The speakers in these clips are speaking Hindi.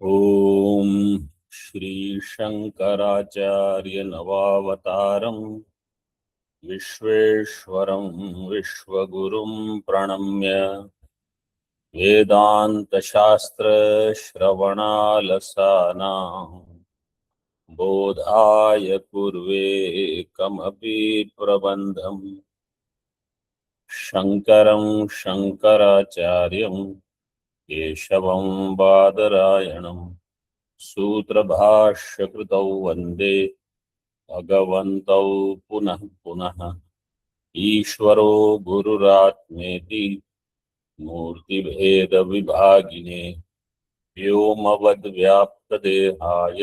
ओम श्री शंकराचार्य नवावतारम विश्वेश्वरं विश्वगुरुं प्रणम्य वेदांत शास्त्र श्रवणालसानां बोधाय कुर्वे कमपि प्रबन्धम् शंकरं शंकराचार्यं केशवं बादरायणं सूत्रभाष्यकृतौ वन्दे भगवन्तौ पुनः पुनः ईश्वरो गुरुरात्मेति मूर्तिभेदविभागिने व्योमवद्व्याप्तदेहाय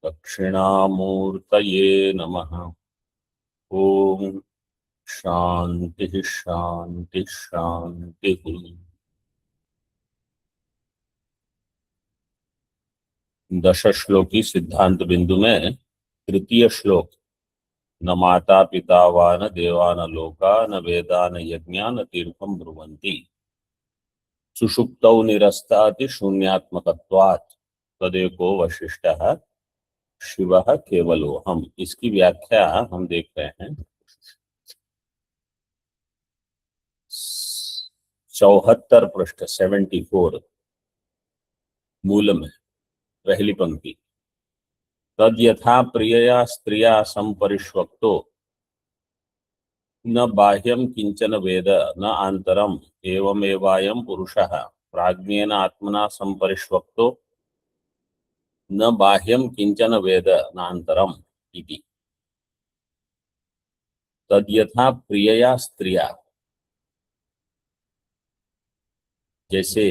दक्षिणामूर्तये नमः। ओम शांति शांति शांति। दश श्लोकी सिद्धांत बिंदु में तृतीय श्लोक, न माता पिता वा न देवा न लोका न वेदा न यज्ञा न तीर्थम ब्रुवन्ति सुषुप्तौ निरस्ताति शून्यात्मकत्वात् तदेको वशिष्ठः शिवः केवलोऽहम्। इसकी व्याख्या हम देख रहे हैं 74 पृष्ठ 74 मूल में पहली पंक्ति। तद यथा प्रियया स्त्रिया संपरिष्वक्तो न बाह्यं किंचन वेद न आंतरम एवमेवायं पुरुषः प्राज्ञेन आत्मना संपरिष्वक्तो न बाह्यं किंचन वेद नान्तरम इति। तद यथा प्रियया स्त्रिया, जैसे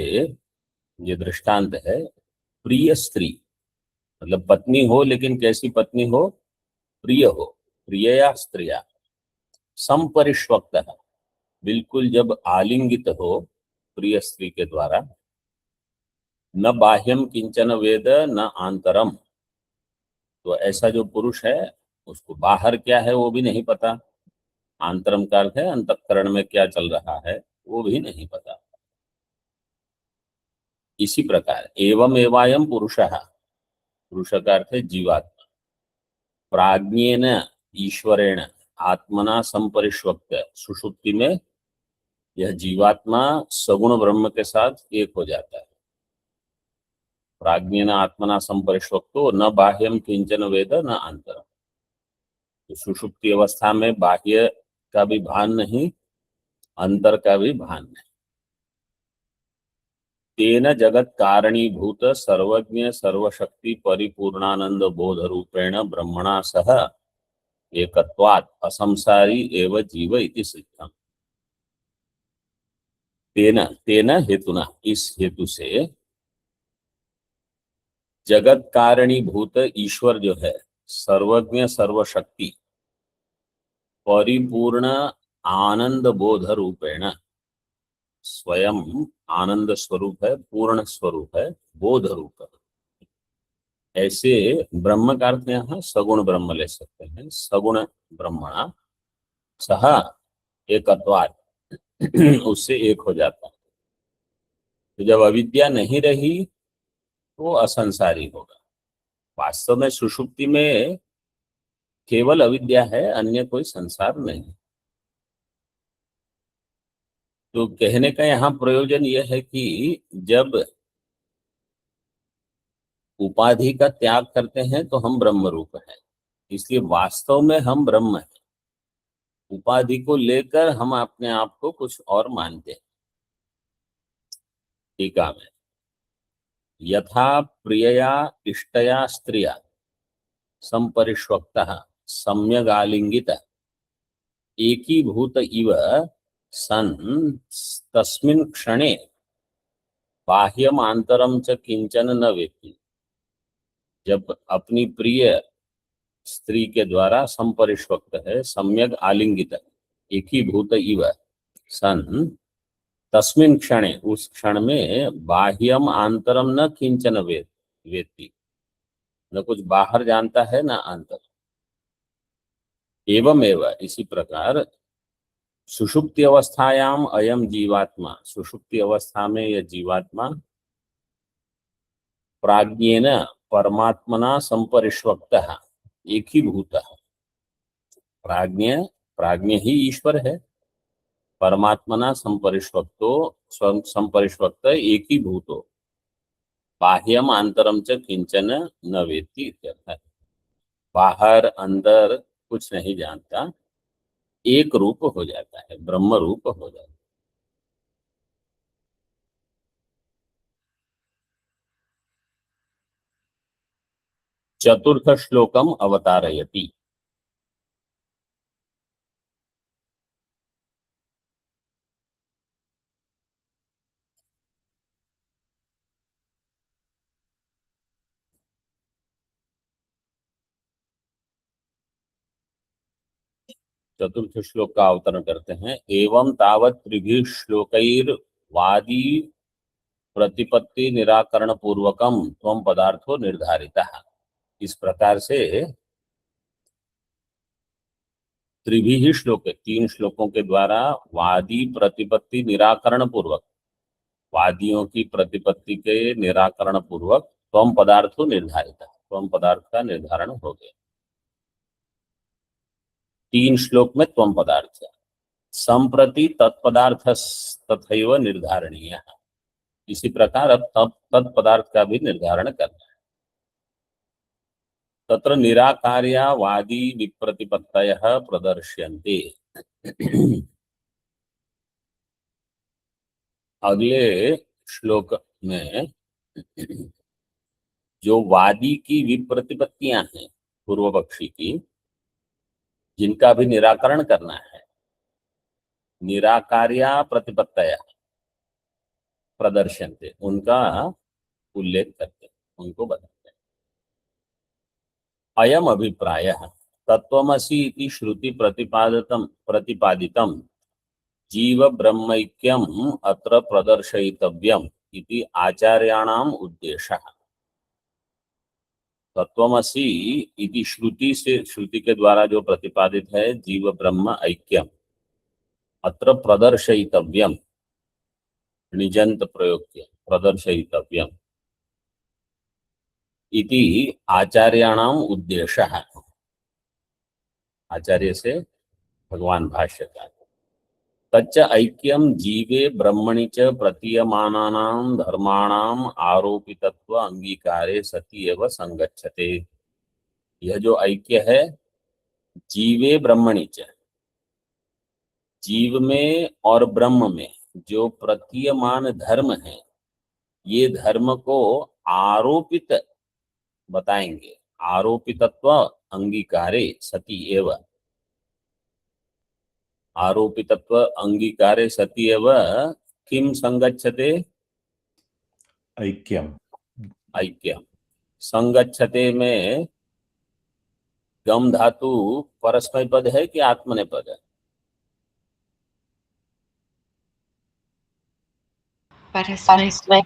ये दृष्टांत है, प्रिय स्त्री मतलब पत्नी हो, लेकिन कैसी पत्नी हो? प्रिय हो। प्रियया स्त्रिया संपरिष्वक्त, बिल्कुल जब आलिंगित हो प्रिय स्त्री के द्वारा। न बाह्यम किंचन वेद न आंतरम, तो ऐसा जो पुरुष है उसको बाहर क्या है वो भी नहीं पता। आंतरम का अर्थ है अंतःकरण में क्या चल रहा है वो भी नहीं पता। इसी प्रकार एवं एवायम पुरुषः, पुरुष का अर्थ है जीवात्मा, प्राज्ञेन ईश्वरेण आत्मना संपरिष्वक्त, सुषुप्ति में यह जीवात्मा सगुण ब्रह्म के साथ एक हो जाता है। प्राज्ञेन आत्मना संपरिष्वक्तो न बाह्यम किंचन वेद न आंतरम, तो सुषुप्ति अवस्था में बाह्य का भी भान नहीं, अंतर का भी भान नहीं। तेन जगत कारणीभूत सर्वज्ञ सर्वशक्ति परिपूर्णानंद बोध रूपेण ब्रह्मणा सह एकत्वात् असंसारी एव जीव इति सिद्धम। तेन तेन हेतुना, इस हेतु से जगत कारणीभूत ईश्वर जो है, सर्वज्ञ सर्वशक्ति परिपूर्ण आनंद बोध रूपेण, स्वयं आनंद स्वरूप है, पूर्ण स्वरूप है, बोध रूप है। ऐसे ब्रह्म का अर्थ यहाँ सगुण ब्रह्म ले सकते हैं। सगुण ब्रह्मणा सह एकत्वात्, उससे एक हो जाता है। तो जब अविद्या नहीं रही तो असंसारी होगा। वास्तव में सुषुप्ति में केवल अविद्या है, अन्य कोई संसार नहीं। तो कहने का यहाँ प्रयोजन यह है कि जब उपाधि का त्याग करते हैं तो हम ब्रह्म रूप हैं, इसलिए वास्तव में हम ब्रह्म हैं। उपाधि को लेकर हम अपने आप को कुछ और मानते हैं। टीका में यथा प्रियया इष्टया स्त्रिया संपरिष्वक्तः सम्यगालिंगित एकीभूत इव सन तस्मिन् क्षणे बाह्यम आंतरम च किंचन न वेत्ति। जब अपनी प्रिय स्त्री के द्वारा संपरिष्वक्त है, सम्यक आलिंगित, एकीभूत इव सन तस्मिन् क्षणे, उस क्षण में बाह्यम आंतरम न किंचन वेत्ति, न कुछ बाहर जानता है न अंतर। एवमेव, इसी प्रकार सुषुप्ति अवस्थायाम अयम जीवात्मा, सुषुप्ति अवस्था में यह जीवात्मा प्राज्ञेन परमात्मना संपरिष्वक्तः एक ही भूत। प्राज्ञ प्राज्ञ ही ईश्वर है। परमात्मना संपरिष्वक्तो संपरिष्वक्त एक ही भूतो बाह्यम आंतरम च किंचन न वेत्ति इत्यर्थ है। बाहर अंदर कुछ नहीं जानता, एक रूप हो जाता है, ब्रह्म रूप हो जाता है। चतुर्थ श्लोकम अवतारयति। चतुर्थ श्लोक का अवतरण करते हैं। एवं तावत् त्रिभिः श्लोकैर् वादी प्रतिपत्ति निराकरण पूर्वकम त्वम पदार्थो निर्धारितः। इस प्रकार से त्रिभिः श्लोक, तीन श्लोकों के द्वारा वादी प्रतिपत्ति निराकरण पूर्वक, वादियों की प्रतिपत्ति के निराकरण पूर्वक त्वम पदार्थो निर्धारित, त्वम पदार्थ का निर्धारण हो गया। तीन श्लोक में त्वम पदार्थ है। संप्रति तत्पदार्थ तथैव निर्धारणीय। इसी प्रकार अब तत्पदार्थ का भी निर्धारण करना है। तत्र निराकार्यवादी विप्रतिपत्तयः प्रदर्श्यन्ते। अगले श्लोक में जो वादी की विप्रतिपत्तियां हैं पूर्व पक्षी की, जिनका भी निराकरण करना है, निराकार्या प्रतिपत्तया प्रदर्शनते, उनका उल्लेख करते, उनको बताते हैं। अयम अभिप्रायः तत्त्वमसि इति श्रुति प्रतिपादितम जीव ब्रह्मैक्यम अत्र प्रदर्शयितव्यम इति आचार्याणाम उद्देशः। तत्त्वमसि इति श्रुति से, श्रुति के द्वारा जो प्रतिपादित है जीव ब्रह्म ऐक्यम, अत्र प्रदर्शयितव्यम, निजंत प्रयोग किया, प्रदर्शयितव्यम इति आचार्याणाम उद्देशः। आचार्य से भगवान भाष्यकार। तच्च ऐक्यम जीवे ब्रह्मणि च प्रतीयमानानां धर्माणां आरोपितत्व अंगीकारे सति एव संगच्छते। यह जो ऐक्य है जीवे ब्रह्मणि च, जीव में और ब्रह्म में जो प्रतीयमान धर्म है, ये धर्म को आरोपित बताएंगे। आरोपितत्व अंगीकारे सति एव, आरोपितत्व अंगीकारे सति एव किम संगच्छते? ऐक्यम। ऐक्यम। संगच्छते में गम धातु परस्मै पद है कि आत्मनेपद है? परस्मै।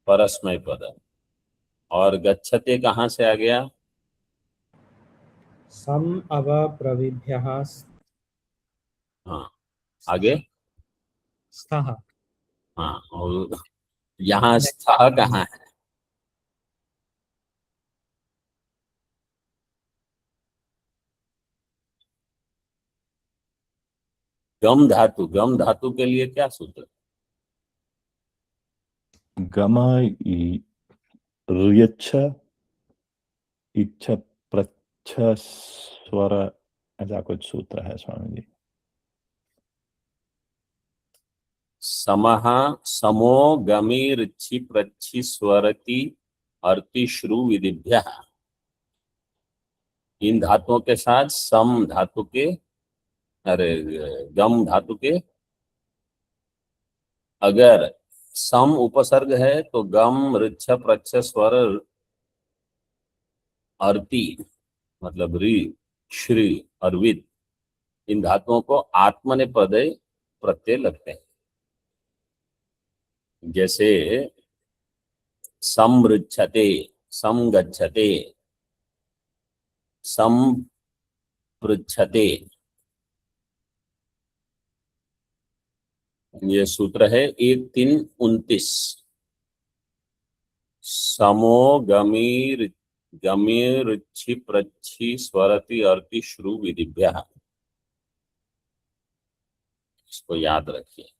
परस्मै पद। और गच्छते कहाँ से आ गया? सम अव प्रविभ्यः हाँ, आगे। स्तः। हाँ, और यहाँ स्थः कहाँ है? गम धातु, गम धातु के लिए क्या सूत्र? गम ऋयच्छ इच्छ प्रच्छ स्वर, ऐसा कुछ सूत्र है स्वामी जी। समः समो गमीर्छि प्रच्छि स्वरति अर्ति श्रु विधिभ्यः। इन धातुओं के साथ सम धातु के, अरे गम धातु के अगर सम उपसर्ग है तो गम ऋच्छ प्रच्छ स्वर अर्ति मतलब रि श्री और विद, इन धातुओं को आत्मनेपदे प्रत्यय लगते हैं। जैसे समृच्छते, समगच्छते, संपृच्छते, ये सूत्र है 1-3-29। समो गमीर गमीर प्रच्छी स्वरति अर्ति श्रु विधिभ्य। इसको याद रखिए।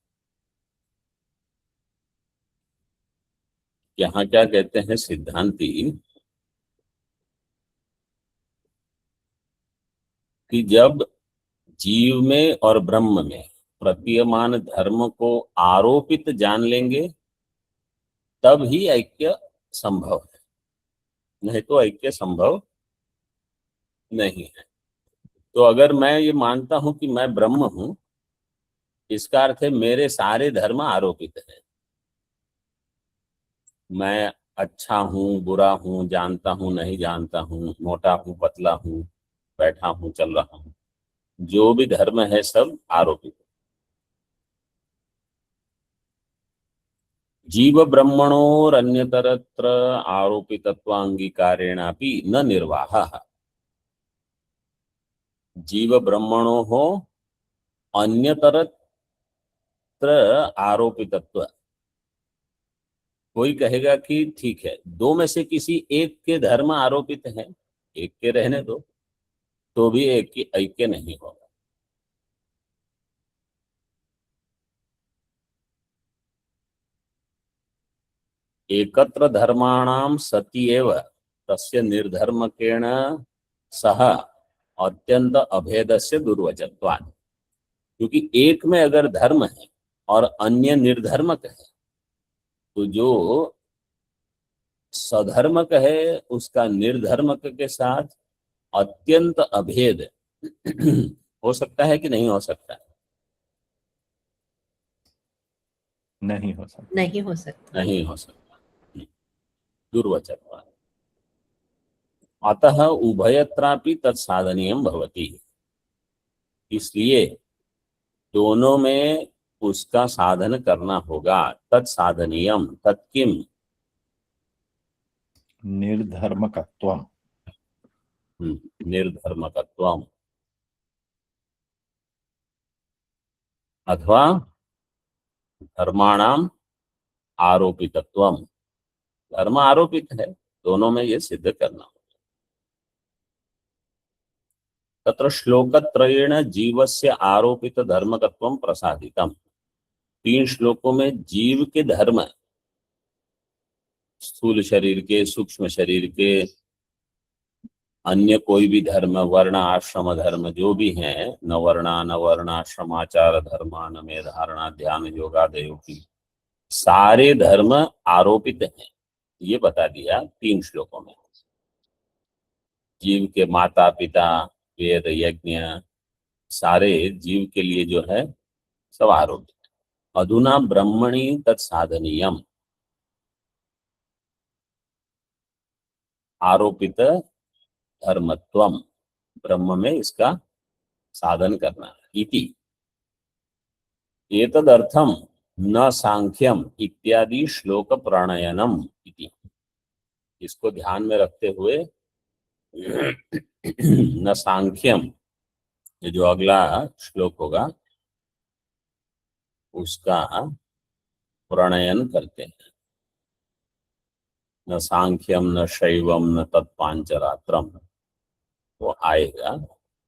यहाँ क्या कहते हैं सिद्धांती कि जब जीव में और ब्रह्म में प्रतीयमान धर्म को आरोपित जान लेंगे तब ही ऐक्य संभव है, नहीं तो ऐक्य संभव नहीं है। तो अगर मैं ये मानता हूं कि मैं ब्रह्म हूं, इसका अर्थ है मेरे सारे धर्म आरोपित हैं। मैं अच्छा हूं, बुरा हूं, जानता हूं, नहीं जानता हूं, मोटा हूं, पतला हूं, बैठा हूं, चल रहा हूं, जो भी धर्म है सब आरोपित। जीव ब्रह्मणोरन्यतरत्र आरोपितत्वांगीकारेणापि न निर्वाहः। जीव ब्रह्मणोः अन्यतरत्र आरोपितत्व। कोई कहेगा कि ठीक है, दो में से किसी एक के धर्म आरोपित हैं, एक के रहने दो, तो भी एक की ऐक्य नहीं होगा। एकत्र धर्माणाम सति एव तस्य निर्धर्मकेण सह अत्यंत अभेदस्य दुर्वचत्वात्। क्योंकि एक में अगर धर्म है और अन्य निर्धर्मक है, तो जो सधर्मक है उसका निर्धर्मक के साथ अत्यंत अभेद हो सकता है कि नहीं हो सकता? नहीं हो सकता। नहीं हो सकता। नहीं हो सकता। दुर्वचत्वात्। अतः उभयत्रापि तत्साधनीयं भवति। इसलिए दोनों में उसका साधन करना होगा। तत्साधनीयम तत्किम निर्धर्मकत्वम। निर्धर्मकत्वम अथवा धर्माणाम आरोपितत्वम। धर्म आरोपित है, दोनों में ये सिद्ध करना होगा। तत्र श्लोकत्रयेण जीवस्य आरोपित धर्मकत्वम प्रसादितम। 3 श्लोकों में जीव के धर्म, स्थूल शरीर के, सूक्ष्म शरीर के, अन्य कोई भी धर्म, वर्ण आश्रम धर्म जो भी हैं, न वर्णा न वर्णाश्रमाचार धर्मा न में धारणा ध्यान योगादयो की सारे धर्म आरोपित हैं, ये बता दिया 3 श्लोकों में। जीव के माता पिता, वेद यज्ञ सारे जीव के लिए जो है सब आरोपित। अधुना ब्रह्मणि तत्साधनीयम। आरोपित धर्मत्वम, ब्रह्म में इसका साधन करना है। इति एतदर्थम न सांख्यम इत्यादि श्लोक प्रणयनम इति। इसको ध्यान में रखते हुए न सांख्यम, ये जो अगला श्लोक होगा उसका प्रणयन करते हैं। न सांख्यम न शैवम न तत्पांचरात्रम, वो आएगा।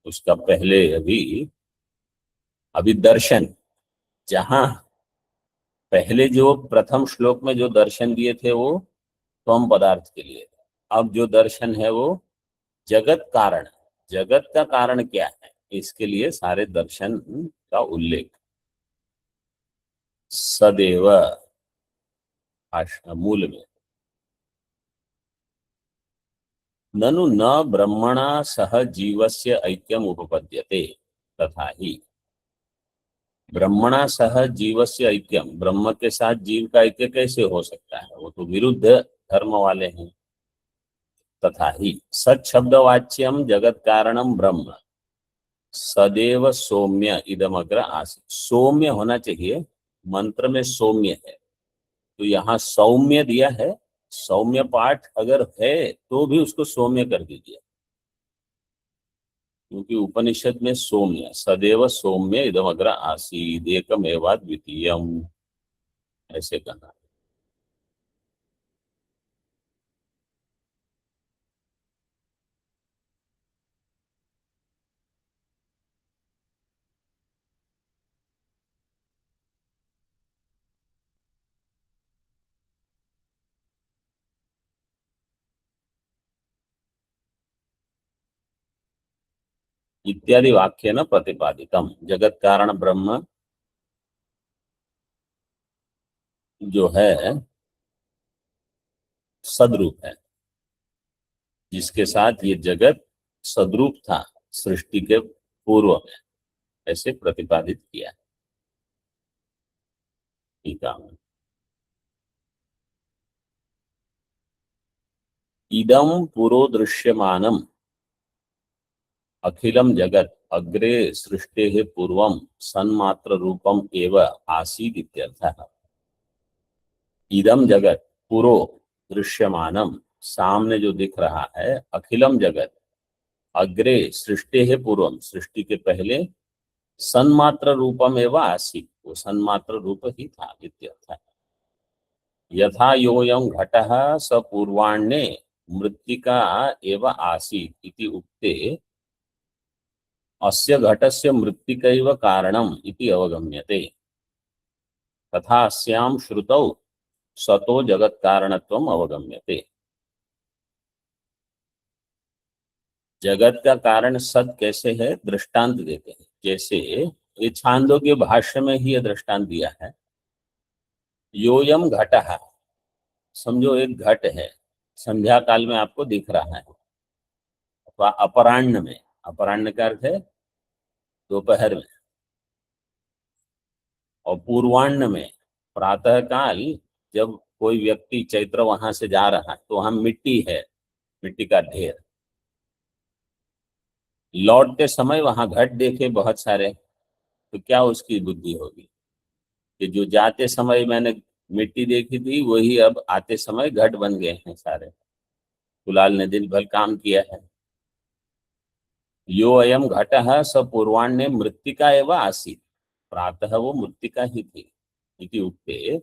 उसका पहले अभी दर्शन, जहां पहले जो प्रथम श्लोक में जो दर्शन दिए थे वो त्वम पदार्थ के लिए, अब जो दर्शन है वो जगत कारण। जगत का कारण क्या है, इसके लिए सारे दर्शन का उल्लेख। सदैव मूल में ननु न ब्रह्मणा सह जीवस्य ऐक्यम उपपद्यते तथा ही। ब्रह्मणा सह जीवस्य ऐक्यम, ब्रह्म के साथ जीव का ऐक्य कैसे हो सकता है, वो तो विरुद्ध धर्म वाले हैं। तथा ही सत शब्दवाच्यम जगत कारणम ब्रह्म सदैव सौम्य इदमग्र आसीत्। सौम्य होना चाहिए, मंत्र में सौम्य है, तो यहाँ सौम्य दिया है। सौम्य पाठ अगर है तो भी उसको सौम्य कर दीजिए, क्योंकि उपनिषद में सौम्य, सदैव सौम्य इदमग्र आसीत् एकमेवा द्वितीयम ऐसे कहना। इत्यादि वाक्येन प्रतिपादितम। जगत कारण ब्रह्म जो है सदरूप है, जिसके साथ ये जगत सदरूप था सृष्टि के पूर्व में, ऐसे प्रतिपादित किया है। ठीक है। इदम पुरो दृश्यमानम अखिलम जगत अग्रे सृष्टेः पूर्वम सन्मात्र रूपम एव आसीत् इत्यर्थः। इदम जगत पुरो दृश्यमानम, सामने जो दिख रहा है, अखिलम जगत अग्रे सृष्टेः पूर्वम, सृष्टि के पहले, सन्मात्र रूपम एव आसीत्, वो सन्मात्र रूप ही था इत्यर्थः। यथा योऽयं घटः स पूर्वाण्ये मृत्तिका एव आसीत् इति उक्ते अस्य घटस्य मृत्तिकैव कारणम् इति अवगम्यते। तथा अस्यां श्रुतौ सतो जगत कारणत्वम् अवगम्यते। जगत का कारण सत कैसे है, दृष्टांत देते हैं। जैसे ये छांदोग्य भाष्य में ही यह दृष्टांत दिया है। योयम घटः, समझो एक घट है, संध्या काल में आपको दिख रहा है, अथवा अपराह्न में, अपराह्न का अर्थ है दोपहर में, और पूर्वाह्न में प्रातः काल, जब कोई व्यक्ति चैत्र वहां से जा रहा है तो वहां मिट्टी है, मिट्टी का ढेर, लौटते समय वहां घट देखे बहुत सारे, तो क्या उसकी बुद्धि होगी कि जो जाते समय मैंने मिट्टी देखी थी वही अब आते समय घट बन गए हैं सारे, कुलाल ने दिन भर काम किया है। यो अयम घटः स पूर्वाण्ये मृत्तिका एव आसीत्, प्रातः वो मृत्तिका ही थी इति उक्ते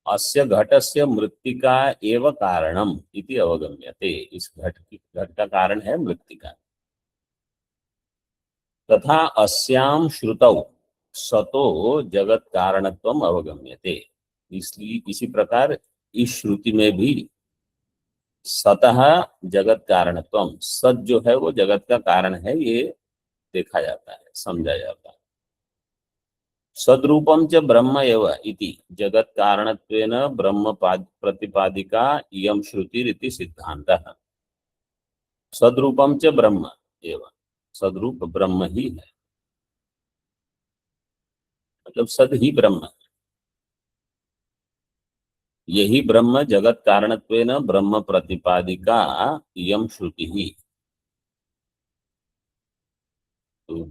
अस्य घटस्य मृत्तिका एव कारणम इति अवगम्यते। इस घट का कारण है मृत्तिका। तथा अस्याम श्रुतौ सतो जगत कारणत्वम अवगम्यते, इसलिए इसी प्रकार इस श्रुति में भी सतः जगत कारणत्वम, सत जो है वो जगत का कारण है, ये देखा जाता है, समझा जाता है। सद्रूपम च ब्रह्म एव इति जगत कारणत्वेन ब्रह्म प्रतिपादिका इयं श्रुतिरिति सिद्धांतः। सद्रूपम च ब्रह्म एव, सद्रूप ब्रह्म ही है, मतलब सद ही ब्रह्म है। यही ब्रह्म जगत कारणत्वेन ब्रह्म प्रतिपादिका इयं श्रुति ही। तो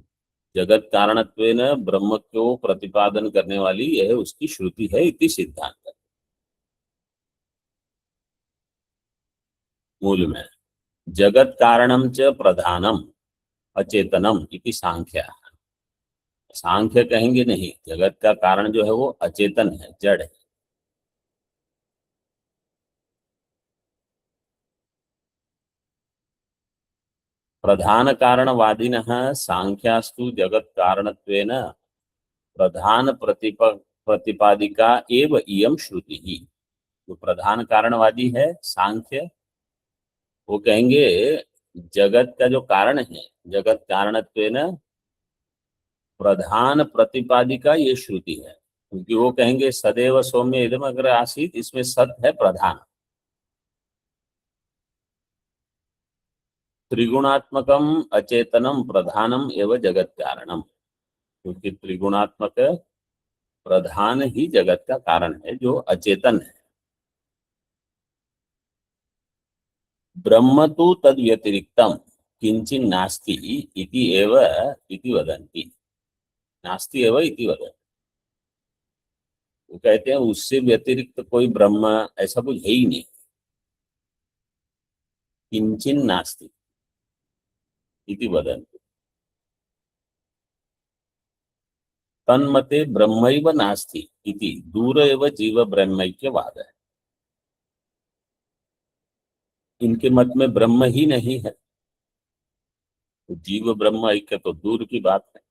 जगत कारणत्वेन ब्रह्म को प्रतिपादन करने वाली यह उसकी श्रुति है इति सिद्धांत। मूल में जगत कारणम च प्रधानम अचेतनम इति सांख्या, सांख्य कहेंगे नहीं, जगत का कारण जो है वो अचेतन है, जड़ है। प्रधान कारणवादिनः सांख्यास्तु जगत कारणत्वेन प्रधान प्रतिपादिका एव इयं श्रुति ही। जो प्रधान कारणवादी है सांख्य, वो कहेंगे जगत का जो कारण है, जगत कारणत्वेन प्रधान प्रतिपादिका ये श्रुति है, क्योंकि वो कहेंगे सदैव सौम्य इदम अग्रे आसीत्, इसमें सत है प्रधान। त्रिगुणात्मकम अचेतनम प्रधानम एवं जगत कारणम, क्योंकि त्रिगुणात्मक प्रधान ही जगत का कारण है जो अचेतन है। ब्रह्म तो तद व्यतिरिक्तम किंचिन नास्ति इति एव इति वदन्ति, नास्ति एव इति वदन्ति। वो कहते हैं उससे व्यतिरिक्त कोई ब्रह्म ऐसा कुछ है ही नहीं, किंचिन नास्ति इति वदन्ति। तन्मते ब्रह्मैव नास्ति इति दूर एव जीव ब्रह्मैक्यवाद है। इनके मत में ब्रह्म ही नहीं है, तो जीव ब्रह्म ऐक्य तो दूर की बात है।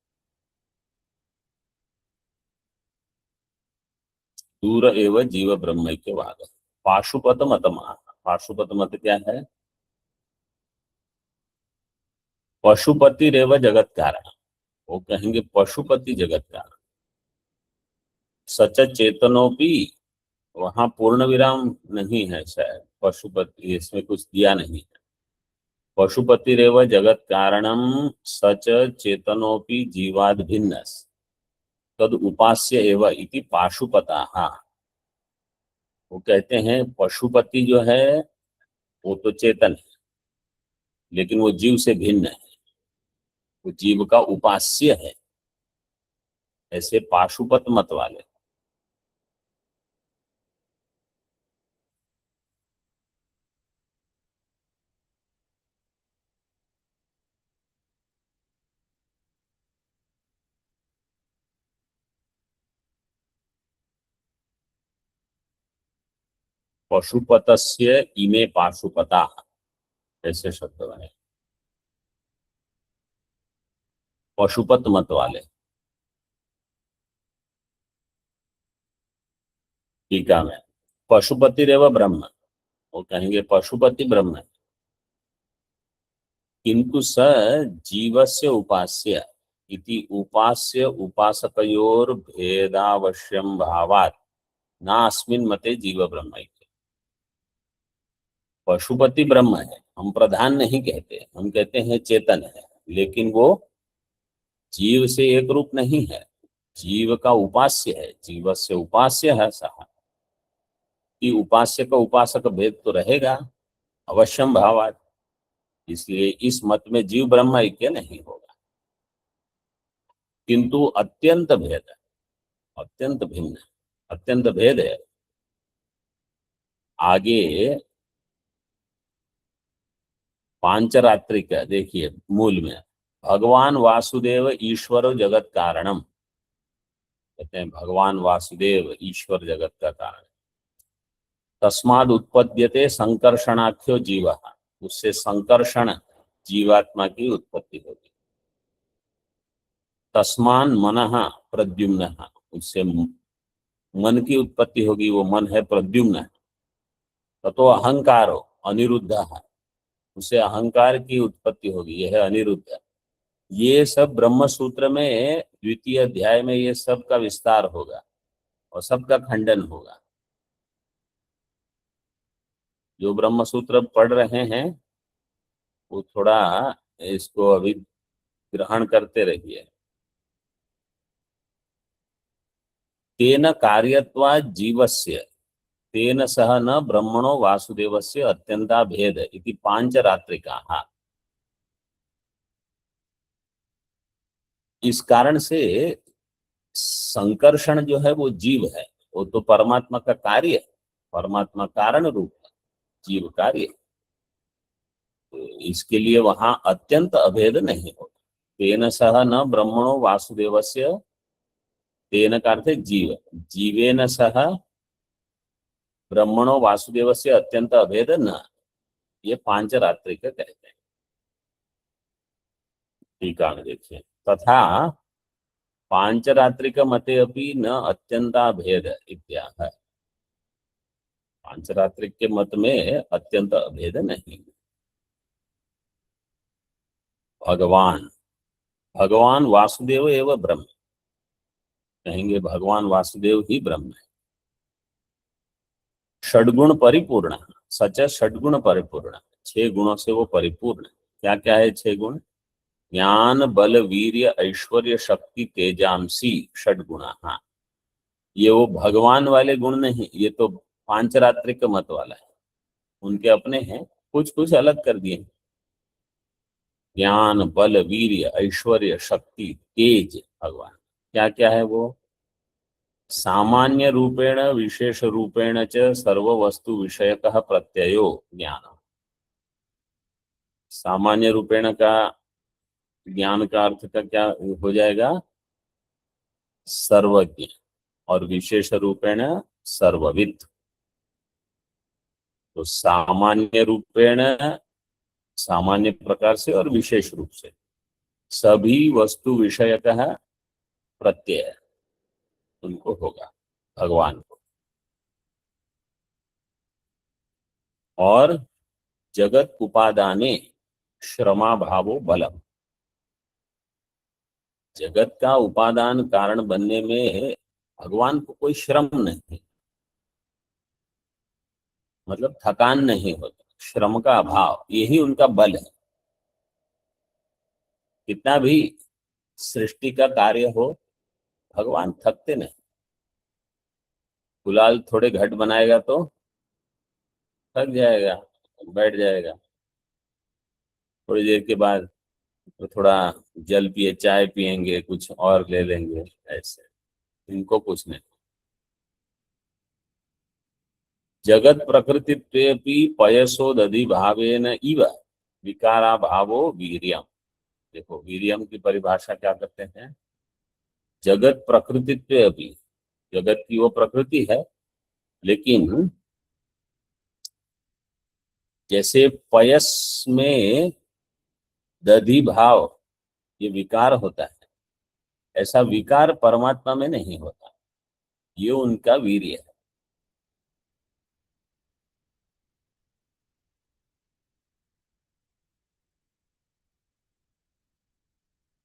दूर एव जीव ब्रह्मैक्यवाद। पाशुपत मतम, पाशुपत मत क्या है? पशुपति रेव जगत कारण, वो कहेंगे पशुपति जगत कारण। सच चेतनोपि, वहां पूर्ण विराम नहीं है शायद, पशुपति इसमें कुछ दिया नहीं है। पशुपति रेव जगत कारणम सच चेतनोपि जीवाद भिन्न तद उपास्य एव इति पाशुपताः। वो कहते हैं पशुपति जो है वो तो चेतन है, लेकिन वो जीव से भिन्न है, वो जीव का उपास्य है, ऐसे पाशुपत मत वाले। पशुपतस्य इमे पाशुपता, ऐसे शब्द बने, पशुपत मत वाले। टीका में पशुपति रेव ब्रह्म, वो कहेंगे पशुपति ब्रह्म है, किंतु स जीवस्य उपास्य इति उपास्य उपासकयोर भेदावश्यम भावात् नास्मिन् मते जीव ब्रह्म इति। पशुपति ब्रह्म है, हम प्रधान नहीं कहते, हम कहते हैं चेतन है, लेकिन वो जीव से एक रूप नहीं है, जीव का उपास्य है, जीव से उपास्य है सहा, कि उपास्य का उपासक भेद तो रहेगा अवश्यम भावात, इसलिए इस मत में जीव ब्रह्म ऐक्य नहीं होगा, किंतु अत्यंत भेद है, अत्यंत भिन्न, अत्यंत भेद है। आगे पांचरात्रिक देखिए मूल में, भगवान वासुदेव ईश्वर जगत कारणम, कहते हैं भगवान वासुदेव ईश्वर जगत का कारण। तस्माद उत्पद्यते संकर्षणाख्यो जीव, उससे संकर्षण जीवात्मा की उत्पत्ति होगी। तस्मान मनः प्रद्युम्न, उससे मन की उत्पत्ति होगी, वो मन है प्रद्युम्न। ततो अहंकारो अनिरुद्ध, उससे अहंकार की उत्पत्ति होगी, यह है अनिरुद्ध। ये सब ब्रह्म सूत्र में द्वितीय अध्याय में ये सब का विस्तार होगा और सबका खंडन होगा। जो ब्रह्म सूत्र पढ़ रहे हैं वो थोड़ा इसको अभी ग्रहण करते रहिए। तेन कार्यत्वा जीवस्य तेन सह न ब्रह्मणो वासुदेवस्य अत्यंता भेद इति पांचरात्रिकाः। इस कारण से संकर्षण जो है वो जीव है, वो तो परमात्मा का कार्य है, परमात्मा कारण रूप है, जीव कार्य। तो इसके लिए वहां अत्यंत अभेद नहीं होता। तेन सह न ब्रह्मणो वासुदेवस्य, तेन का अर्थ है जीव, जीवेन सह ब्रह्मणो वासुदेवस्य अत्यंत अभेद न, ये पांचरात्रिक कहते हैं। टीका में देखिए, तथा पांचरात्रिक मते अपि न अत्यंता भेद इत्याह, पांचरात्रिक के मत में अत्यंत अभेद नहीं। भगवान, भगवान वासुदेव एवं ब्रह्म, कहेंगे भगवान वासुदेव ही ब्रह्म है। षड्गुण परिपूर्ण, सच षड्गुण परिपूर्ण, 6 गुणों से वो परिपूर्ण। क्या क्या है 6 गुण? ज्ञान बल वीर्य ऐश्वर्य शक्ति तेजांसी षड्गुणा। ये वो भगवान वाले गुण नहीं, ये तो पांचरात्रिक मत वाला है, उनके अपने हैं, कुछ कुछ अलग कर दिए। ज्ञान बल वीर्य ऐश्वर्य शक्ति तेज, भगवान क्या क्या है वो? सामान्य रूपेण विशेष रूपेण च सर्व वस्तु विषयकः प्रत्ययो ज्ञान। सामान्य रूपेण का ज्ञान का अर्थ का क्या हो जाएगा? सर्वज्ञ, और विशेष रूपेण सर्वविद। तो सामान्य रूपेण, सामान्य प्रकार से और विशेष रूप से सभी वस्तु विषयकः प्रत्यय उनको होगा, भगवान को। और जगत उपादाने श्रमा भावो बलम, जगत का उपादान कारण बनने में भगवान को कोई श्रम नहीं, मतलब थकान नहीं होता, श्रम का अभाव, यही उनका बल है। कितना भी सृष्टि का कार्य हो, भगवान थकते नहीं। गुलाल थोड़े घट बनाएगा तो थक जाएगा, बैठ जाएगा, थोड़ी देर के बाद तो थोड़ा जल पिए, चाय पिएंगे, कुछ और ले लेंगे, ऐसे इनको कुछ नहीं। जगत प्रकृतित्वेपि पयसोदधि भावेन इव विकारा भावो वीर्यम। देखो वीर्यम की परिभाषा क्या करते हैं, जगत प्रकृतित्वेपि, जगत की वो प्रकृति है, लेकिन जैसे पयस में दधि भाव ये विकार होता है, ऐसा विकार परमात्मा में नहीं होता, ये उनका वीर्य है।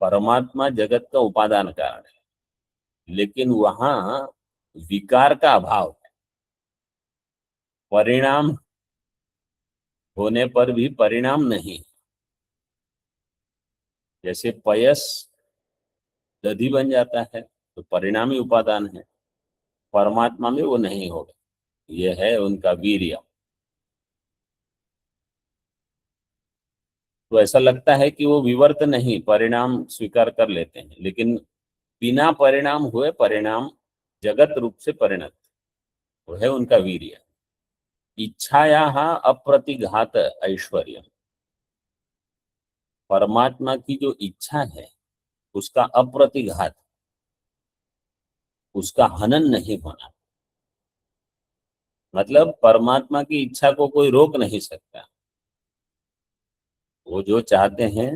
परमात्मा जगत का उपादान कारण है, लेकिन वहां विकार का अभाव है। परिणाम होने पर भी परिणाम नहीं, जैसे पयस दधि बन जाता है तो परिणामी उपादान है, परमात्मा में वो नहीं होगा, ये है उनका वीर्य। तो ऐसा लगता है कि वो विवर्त नहीं, परिणाम स्वीकार कर लेते हैं, लेकिन बिना परिणाम हुए परिणाम जगत रूप से परिणत, वो है उनका वीर्य। इच्छाया अप्रतिघात ऐश्वर्य, परमात्मा की जो इच्छा है उसका अप्रतिघात, उसका हनन नहीं होना, मतलब परमात्मा की इच्छा को कोई रोक नहीं सकता, वो जो चाहते हैं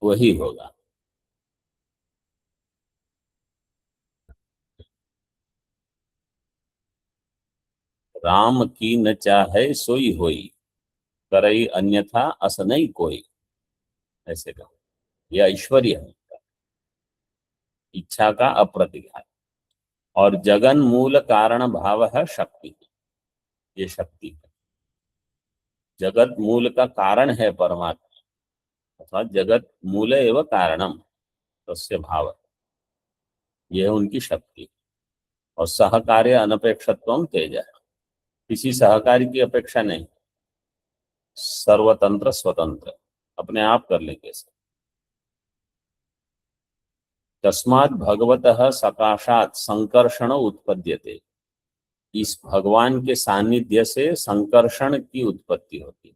वही होगा। राम की न चाहे सोई होई, करई अन्यथा अस नहीं कोई, ऐसे कहो, यह ऐश्वर्य है, इच्छा का अप्रतिघात। और जगन मूल कारण भाव है शक्ति, ये शक्ति है, जगत मूल का कारण है परमात्मा, अर्थात जगत मूल एवं कारणम तस्य भाव, यह है उनकी शक्ति। और सहकार्य अनपेक्षत्वम तेज है, किसी सहकारी की अपेक्षा नहीं, सर्वतंत्र स्वतंत्र, अपने आप कर लेंगे सब। तस्मात् भगवतः सकाशात संकर्षण उत्पद्यते, इस भगवान के सानिध्य से संकर्षण की उत्पत्ति होती है।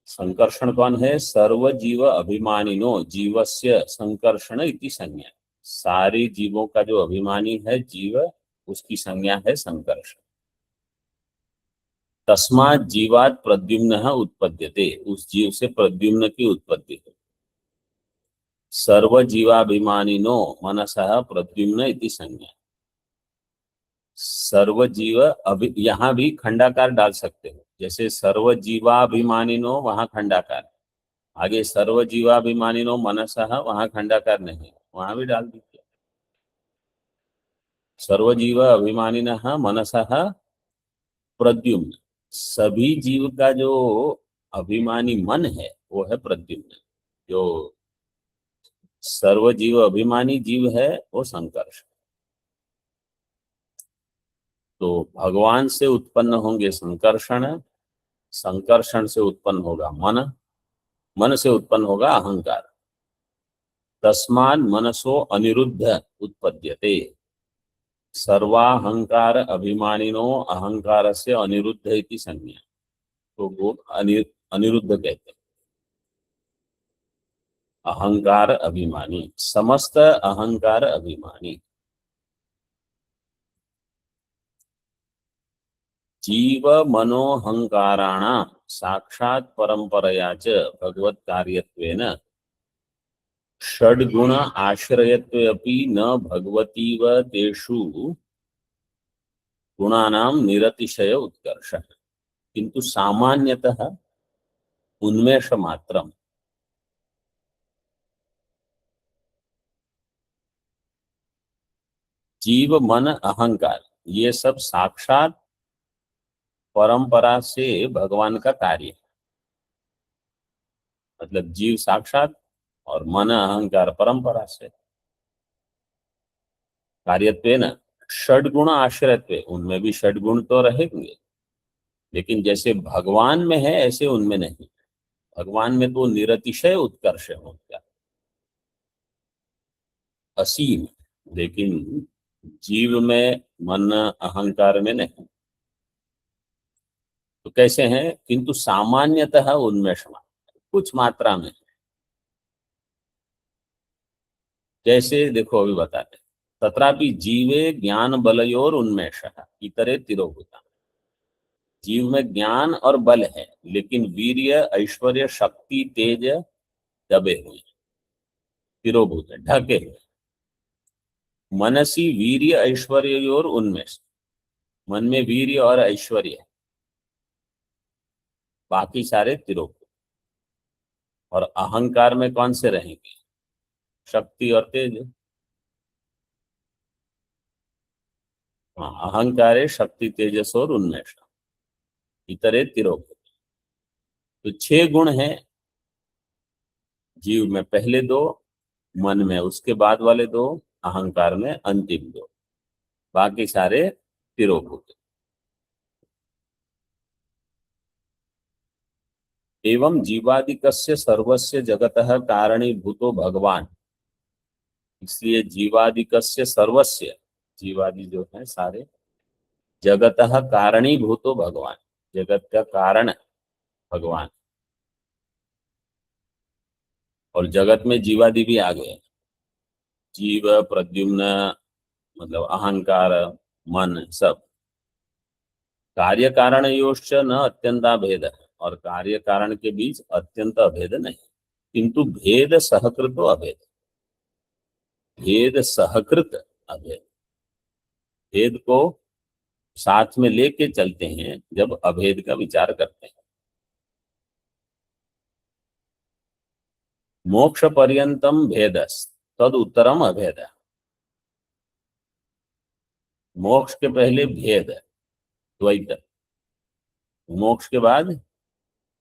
संकर्षण कौन है, सर्व जीव अभिमानिनो जीवस्य संकर्षण इति संज्ञा, सारे जीवों का जो अभिमानी है जीव, उसकी संज्ञा है संकर्षण। तस्मात् जीवात् प्रद्युम्न उत्पद्यते, उस जीव से प्रद्युम्न की उत्पत्ति है। सर्व जीवाभिमानिनो मनसः प्रद्युम्न इति संज्ञा, सर्व जीव, अभी यहाँ भी खंडाकार डाल सकते हो, जैसे सर्व जीवाभिमानिनो वहां खंडाकार, आगे सर्व जीवाभिमानिनो मनसः वहां खंडाकार नहीं, वहां भी डाल दीजिए। सर्व जीव अभिमानिनः मनसः प्रद्युम्न, सभी जीव का जो अभिमानी मन है वो है प्रद्युम्न, जो सर्व जीव अभिमानी जीव है वो संकर्षण। तो भगवान से उत्पन्न होंगे संकर्षण, संकर्षण से उत्पन्न होगा मन, मन से उत्पन्न होगा अहंकार। तस्मात् मनसो अनिरुद्ध उत्पद्यते, सर्वाहंकार अभिमानिनो अहंकार से अनिरुद्ध इति संज्ञा, तो वो अनिरुद्ध कहते हैं। अहंकार अभिमानी, समस्त अहंकार अभिमानी। जीव मनोहंकाराणां साक्षात् परंपरया च भगवत कार्यत्वेन षड्गुण आश्रयत्वेपि न भगवतीव तेषु गुणानां निरतिशय उत्कर्ष, किंतु सामान्यतः उन्मेष मात्रम जीव मन अहंकार ये सब साक्षात परंपरा से भगवान का कार्य है। मतलब जीव साक्षात और मन अहंकार परंपरा से। कार्यत्वेन षड्गुण आश्रयत्व, उनमें भी षड्गुण तो रहेंगे, लेकिन जैसे भगवान में है ऐसे उनमें नहीं। भगवान में तो निरतिशय उत्कर्ष है उनका, असीम, लेकिन जीव में मन अहंकार में नहीं। तो कैसे हैं? किंतु सामान्यतः उनमें क्षमा, कुछ मात्रा में। जैसे देखो अभी बताते हैं, तत्रापि जीवे ज्ञान बलयोर उन्मेषः इतरे तिरोभूता। जीव में ज्ञान और बल है, लेकिन वीर्य ऐश्वर्य शक्ति तेज दबे हुए, तिरोभूत है, ढके हुए। मनसी वीर्य ऐश्वर्योर उन्मेष, मन में वीर्य और ऐश्वर्य है, बाकी सारे तिरोभूत। और अहंकार में कौन से रहेंगे? शक्ति और तेज। हाँ, अहंकारे शक्ति तेजस और उन्मेष इतरे तिरोभूत। तो 6 गुण हैं जीव में, पहले 2, मन में उसके बाद वाले 2, अहंकार में अंतिम 2, बाकी सारे तिरोभूत। एवं जीवादिकस्य सर्वस्य जगतः कारणीभूतो भगवान। इसलिए जीवादिकस्य सर्वस्य, जीवादि जो है सारे, जगतः कारणीभूतो भगवान, जगत का कारण भगवान। और जगत में जीवादि भी आ गए, जीव प्रद्युम्न, मतलब अहंकार मन सब। कार्य कारण योश्च न अत्यंता भेद, और कार्य कारण के बीच अत्यंत अभेद नहीं, किंतु भेद सहकृतो अभेद, भेद सहकृत अभेद। भेद को साथ में लेके चलते हैं जब अभेद का विचार करते हैं। मोक्ष पर्यंतम भेदस तद उत्तरम अभेद। मोक्ष के पहले भेद, द्वैत, मोक्ष के बाद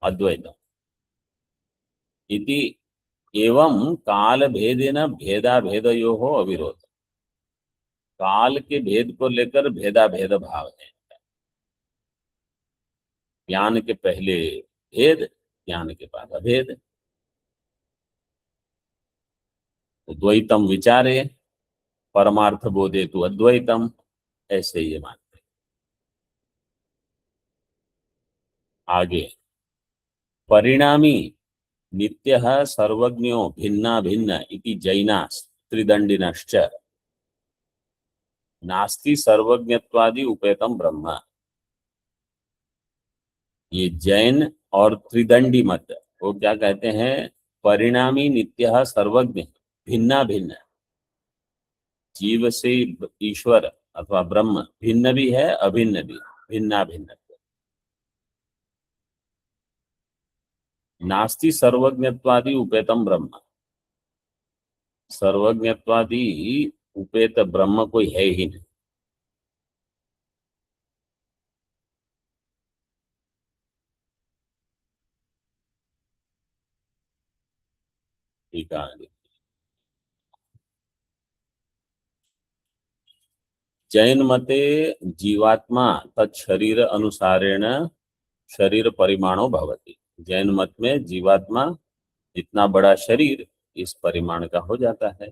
अद्वैत। इति एवं काल भेदेन भेदा भेदयोः अविरोध। काल के भेद को लेकर भेदा भेद भाव है। ज्ञान के पहले भेद, ज्ञान के बाद अभेद। तो द्वैतम विचारे परमार्थ बोधे तो अद्वैतम, ऐसे ये मानते हैं। आगे, परिणामी नित्यः सर्वज्ञो भिन्ना भिन्न इति जैनास् त्रिदंडिनश्च नास्ति सर्वज्ञत्वादि उपेतम ब्रह्म। ये जैन और त्रिदंडी मत, वो क्या कहते हैं? परिणामी नित्यः सर्वज्ञ भिन्ना भिन्न, जीव से ईश्वर अथवा ब्रह्म भिन्न भी है, अभिन्न भी, भिन्ना भिन्न। नास्ति सर्वज्ञत्वादि उपेतम ब्रह्म, सर्वज्ञत्वादि उपेत ब्रह्म कोई है ही नहीं। ठीक है। जैन मते जीवात्मा तत्शरीर अनुसारेण शरीर परिमाणो भवति। जैन मत में जीवात्मा जितना बड़ा शरीर इस परिमाण का हो जाता है,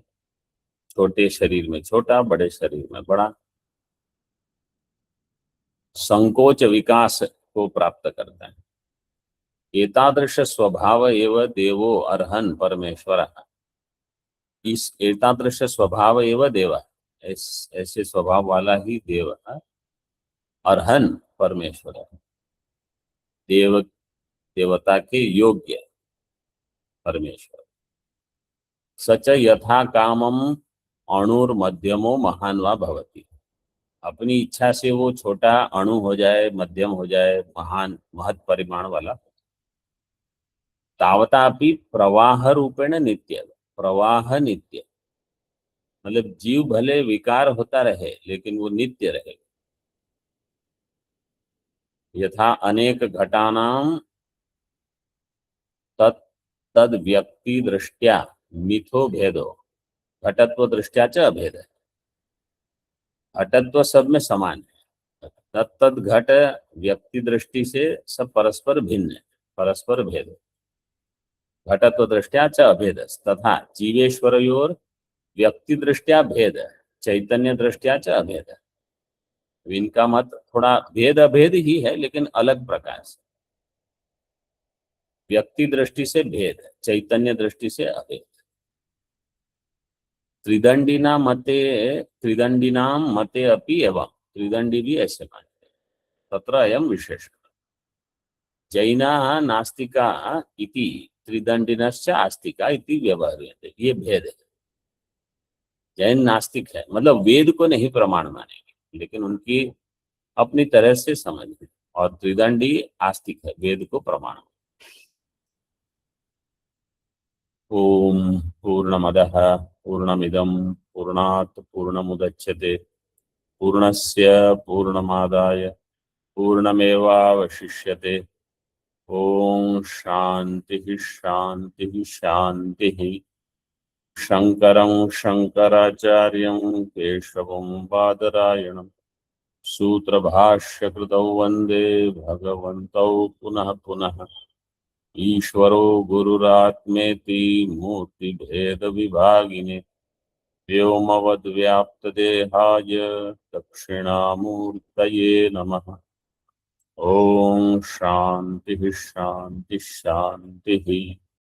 छोटे शरीर में छोटा, बड़े शरीर में बड़ा। संकोच विकास को प्राप्त करता है। एतादृश स्वभाव एव देवो अर्हन् परमेश्वर। इस एतादृश स्वभाव एव देव, ऐसे स्वभाव वाला ही देव अर्हन् परमेश्वर, देव देवता के योग्य परमेश्वर। सच यथा कामम अणुर्मध्यमो महान वा भवति। अपनी इच्छा से वो छोटा अणु हो जाए, मध्यम हो जाए, महान महत् परिमाण वाला। तावतापि प्रवाह रूपेण नित्य, प्रवाह नित्य, मतलब जीव भले विकार होता रहे लेकिन वो नित्य रहे। यथा अनेक घटानाम तत् तद व्यक्ति दृष्टया मिथो भेदो घटत्व दृष्टया च अभेद। घटत्व सब में समान है, तत्त घट व्यक्ति दृष्टि से सब परस्पर भिन्न है, परस्पर भेद। घटत्व दृष्टया च अभेद तथा जीवेश्वरयोर व्यक्ति दृष्टया भेद चैतन्य दृष्टया च अभेद। इनका मत थोड़ा भेद अभेद ही है लेकिन अलग प्रकार से। व्यक्ति दृष्टि से भेद, चैतन्य दृष्टि से अभेद। त्रिदंडिना मते त्रिदंडिनाम मते अपि एवं, त्रिदंडी भी ऐसे मानते हैं। तत्र अयम विशेष। जैना नास्तिका इति त्रिदंडिनश्च आस्तिका इति व्यवहार्यते, ये भेद है। जैन नास्तिक है मतलब वेद को नहीं प्रमाण मानेंगे लेकिन उनकी अपनी तरह से समझ है, और त्रिदंडी आस्तिक है, वेद को प्रमाण। ओम पूर्णमदः पूर्णमिदं पूर्णात् पूर्णमुदच्यते पूर्णस्य पूर्णमादाय पूर्णमेवावशिष्यते। ओम शांति शांति शांति। शंकरं शंकराचार्यं केशवं बादरायणं सूत्रभाष्यकृतौ वन्दे भगवन्तौ पुनः पुनः। ईश्वरो गुरुरात्मेति मूर्तिभेदविभागिने व्योमवद्व्याप्तदेहाय दक्षिणामूर्तये नमः। ओम शांति शांति शांति।